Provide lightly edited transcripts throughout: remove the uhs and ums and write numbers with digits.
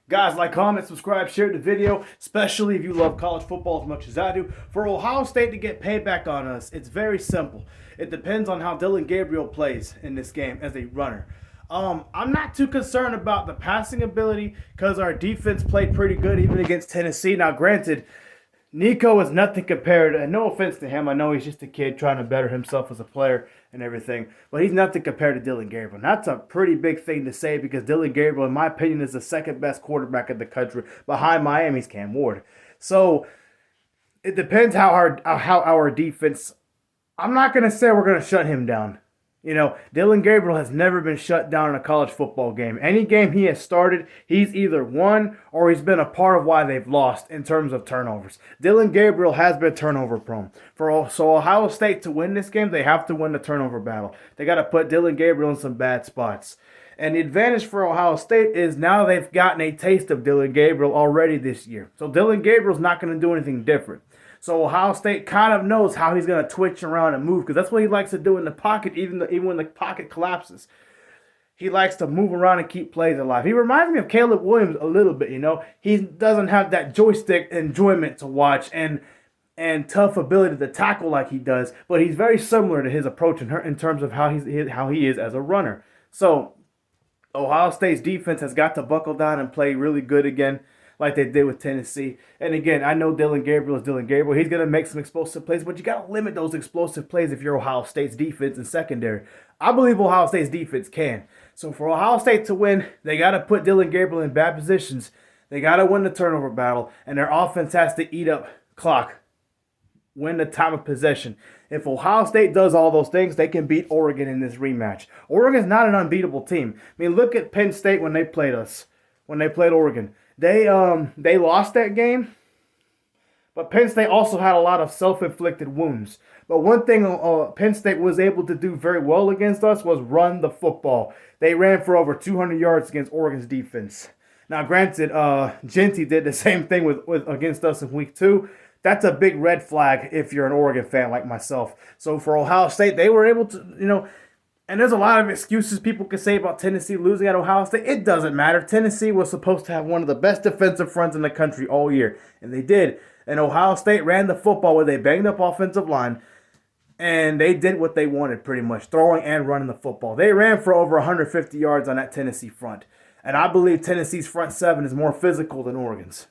Guys, like, comment, subscribe, share the video, especially if you love college football as much as I do. For Ohio State to get payback on us, it's very simple. It depends on how Dillon Gabriel plays in this game as a runner. I'm not too concerned about the passing ability because our defense played pretty good even against Tennessee. Now, granted, Nico is nothing compared, and no offense to him, I know he's just a kid trying to better himself as a player and everything, but he's nothing compared to Dillon Gabriel. And that's a pretty big thing to say because Dillon Gabriel, in my opinion, is the second best quarterback in the country behind Miami's Cam Ward. So it depends how our defense. I'm not going to say we're going to shut him down. You know, Dillon Gabriel has never been shut down in a college football game. Any game he has started, he's either won or he's been a part of why they've lost in terms of turnovers. Dillon Gabriel has been turnover prone. So Ohio State to win this game, they have to win the turnover battle. They got to put Dillon Gabriel in some bad spots. And the advantage for Ohio State is now they've gotten a taste of Dillon Gabriel already this year. So Dillon Gabriel's not going to do anything different. So Ohio State kind of knows how he's going to twitch around and move because that's what he likes to do in the pocket, even when the pocket collapses. He likes to move around and keep plays alive. He reminds me of Caleb Williams a little bit, you know. He doesn't have that joystick enjoyment to watch and tough ability to tackle like he does, but he's very similar to his approach in terms of how he is as a runner. So Ohio State's defense has got to buckle down and play really good again, like they did with Tennessee. And again, I know Dillon Gabriel is Dillon Gabriel. He's going to make some explosive plays, but you got to limit those explosive plays if you're Ohio State's defense and secondary. I believe Ohio State's defense can. So for Ohio State to win, they got to put Dillon Gabriel in bad positions. They got to win the turnover battle, and their offense has to eat up clock, win the time of possession. If Ohio State does all those things, they can beat Oregon in this rematch. Oregon's not an unbeatable team. I mean, look at Penn State when they played us, when they played Oregon. They lost that game, but Penn State also had a lot of self-inflicted wounds. But one thing Penn State was able to do very well against us was run the football. They ran for over 200 yards against Oregon's defense. Now, granted, Genty did the same thing with against us in week 2. That's a big red flag if you're an Oregon fan like myself. So for Ohio State, they were able to, you know. And there's a lot of excuses people can say about Tennessee losing at Ohio State. It doesn't matter. Tennessee was supposed to have one of the best defensive fronts in the country all year, and they did. And Ohio State ran the football with a banged-up offensive line, and they did what they wanted pretty much, throwing and running the football. They ran for over 150 yards on that Tennessee front. And I believe Tennessee's front seven is more physical than Oregon's.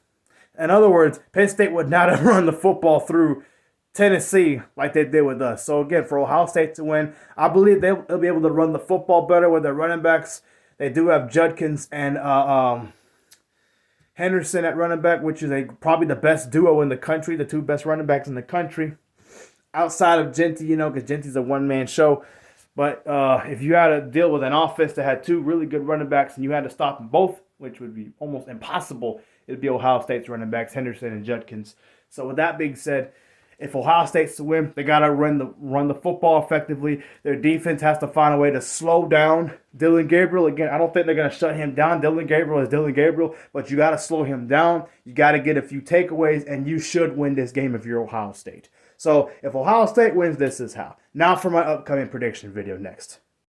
In other words, Penn State would not have run the football through Tennessee like they did with us. So again, for Ohio State to win, I believe they'll be able to run the football better with their running backs. They do have Judkins and Henderson at running back, which is probably the best duo in the country, the two best running backs in the country. Outside of Genty, you know, because Genty's a one-man show. But if you had to deal with an offense that had two really good running backs and you had to stop them both, which would be almost impossible, it'd be Ohio State's running backs, Henderson and Judkins. So with that being said, if Ohio State's to win, they got to run the football effectively. Their defense has to find a way to slow down Dillon Gabriel. Again, I don't think they're going to shut him down. Dillon Gabriel is Dillon Gabriel, but you got to slow him down. You got to get a few takeaways, and you should win this game if you're Ohio State. So if Ohio State wins, this is how. Now for my upcoming prediction video next.